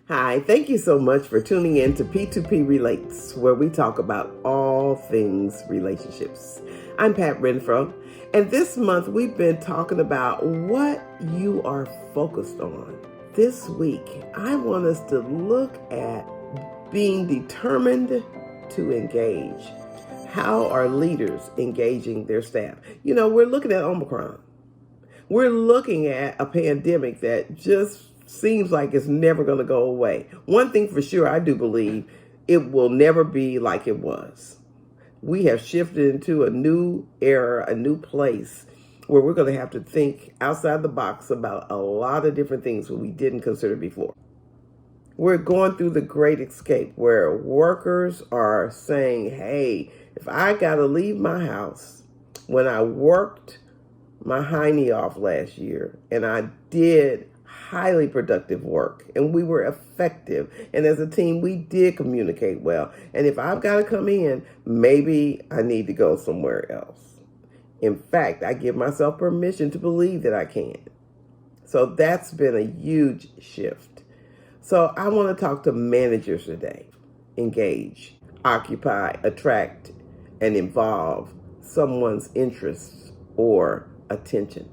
Hi, thank you so much for tuning in to P2P Relates, where we talk about all things relationships. I'm Pat Renfro, and this month we've been talking about what you are focused on. This week, I want us to look at being determined to engage. How are leaders engaging their staff? We're looking at Omicron. We're looking at a pandemic that just seems like it's never going to go away. One thing for sure, I do believe it will never be like it was. We have shifted into a new era, a new place where we're going to have to think outside the box about a lot of different things that we didn't consider before. We're going through the great escape where workers are saying, hey, if I got to leave my house when I worked my hiney off last year and I did highly productive work and we were effective, and as a team we did communicate well, and if I've got to come in, maybe I need to go somewhere else. In fact, I give myself permission to believe that I can. So that's been a huge shift. So I want to talk to managers today. Engage, occupy, attract, and involve someone's interests or attention.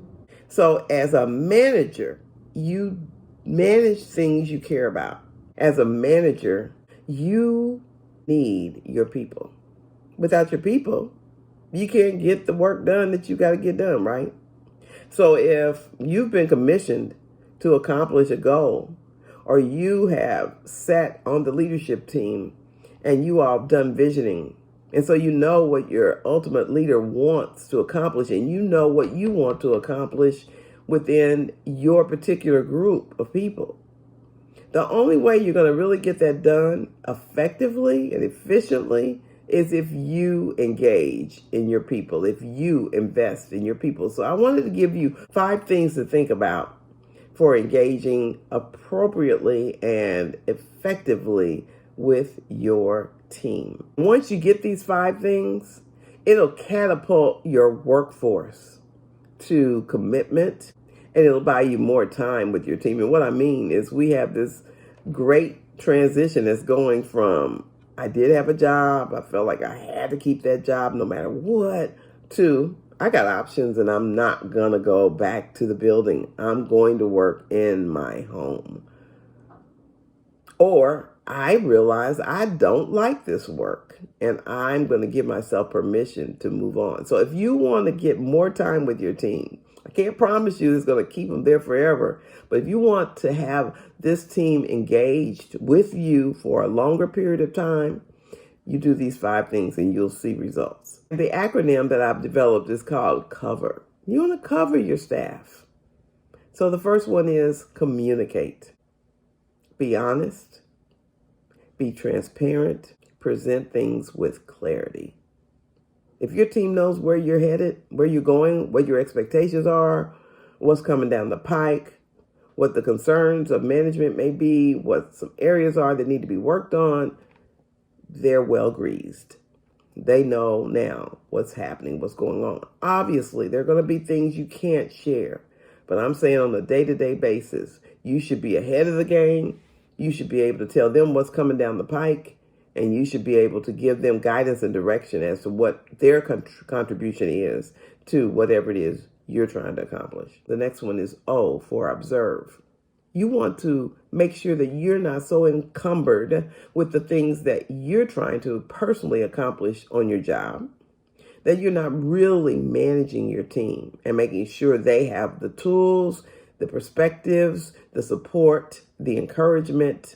So as a manager, you manage things you care about. As a manager, you need your people. Without your people, you can't get the work done that you got to get done, right? So if you've been commissioned to accomplish a goal, or you have sat on the leadership team and you all have done visioning, and so you know what your ultimate leader wants to accomplish, and you know what you want to accomplish within your particular group of people. The only way you're going to really get that done effectively and efficiently is if you engage in your people, if you invest in your people. So I wanted to give you 5 things to think about for engaging appropriately and effectively with your team. Once you get these 5 things, it'll catapult your workforce to commitment, and it'll buy you more time with your team. And what I mean is we have this great transition that's going from I did have a job, I felt like I had to keep that job no matter what, to I got options and I'm not going to go back to the building. I'm going to work in my home. Or I realize I don't like this work and I'm going to give myself permission to move on. So if you want to get more time with your team, I can't promise you it's going to keep them there forever, but if you want to have this team engaged with you for a longer period of time, you do these 5 things and you'll see results. The acronym that I've developed is called COVER. You want to cover your staff. So the first one is communicate. Be honest. Be transparent. Present things with clarity. If your team knows where you're headed, where you're going, what your expectations are, what's coming down the pike, what the concerns of management may be, what some areas are that need to be worked on, they're well greased. They know now what's happening, what's going on. Obviously, there are going to be things you can't share, but I'm saying on a day-to-day basis, you should be ahead of the game. You should be able to tell them what's coming down the pike, and you should be able to give them guidance and direction as to what their contribution is to whatever it is you're trying to accomplish. The next one is O for observe. You want to make sure that you're not so encumbered with the things that you're trying to personally accomplish on your job, that you're not really managing your team and making sure they have the tools, the perspectives, the support, the encouragement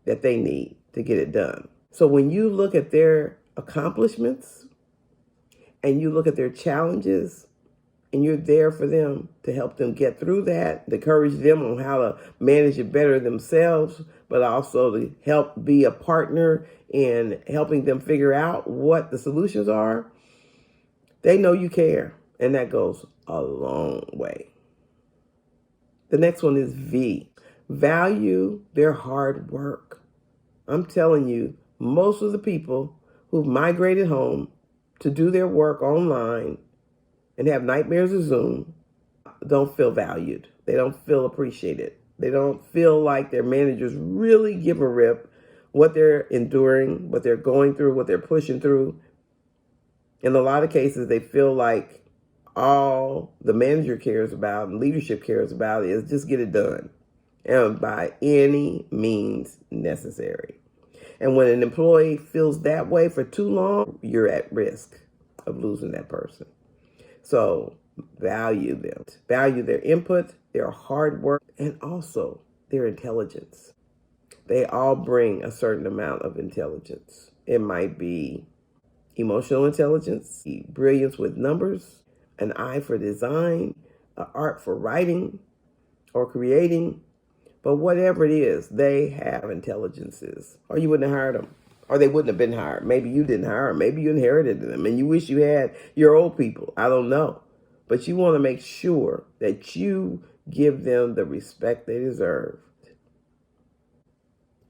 that they need to get it done. So when you look at their accomplishments and you look at their challenges, and you're there for them to help them get through that, to encourage them on how to manage it better themselves, but also to help be a partner in helping them figure out what the solutions are, they know you care, and that goes a long way. The next one is V. Value their hard work. I'm telling you, most of the people who've migrated home to do their work online and have nightmares of Zoom don't feel valued. They don't feel appreciated. They don't feel like their managers really give a rip what they're enduring, what they're going through, what they're pushing through. In a lot of cases, they feel like all the manager cares about and leadership cares about is just get it done, and by any means necessary. And when an employee feels that way for too long, you're at risk of losing that person. So value them, value their input, their hard work, and also their intelligence. They all bring a certain amount of intelligence. It might be emotional intelligence, brilliance with numbers, an eye for design, an art for writing or creating. But whatever it is, they have intelligences, or you wouldn't have hired them, or they wouldn't have been hired. Maybe you didn't hire them. Maybe you inherited them, and you wish you had your old people. I don't know. But you want to make sure that you give them the respect they deserve.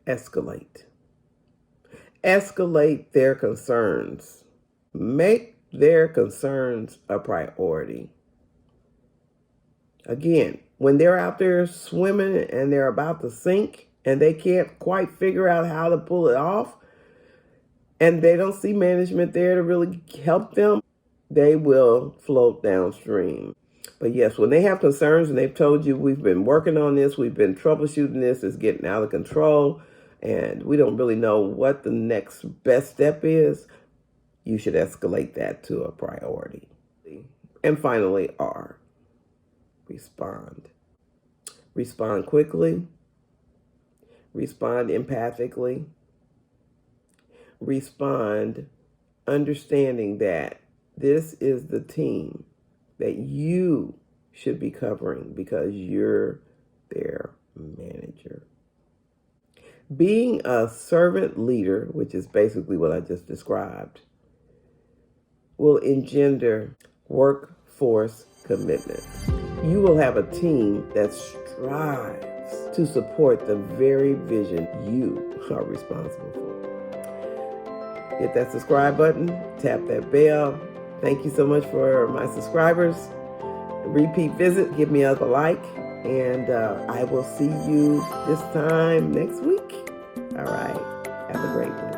Escalate. Escalate their concerns. Make their concerns a priority. Again, when they're out there swimming and they're about to sink and they can't quite figure out how to pull it off, and they don't see management there to really help them, they will float downstream. But yes, when they have concerns and they've told you, we've been working on this, we've been troubleshooting this, it's getting out of control, and we don't really know what the next best step is, you should escalate that to a priority. And finally, R, respond. Respond quickly. Respond empathically. Respond understanding that this is the team that you should be covering because you're their manager. Being a servant leader, which is basically what I just described, will engender workforce commitment. You will have a team that strives to support the very vision you are responsible for. Hit that subscribe button, tap that bell. Thank you so much for my subscribers. Repeat visit, give me a like, and I will see you this time next week. All right, have a great day.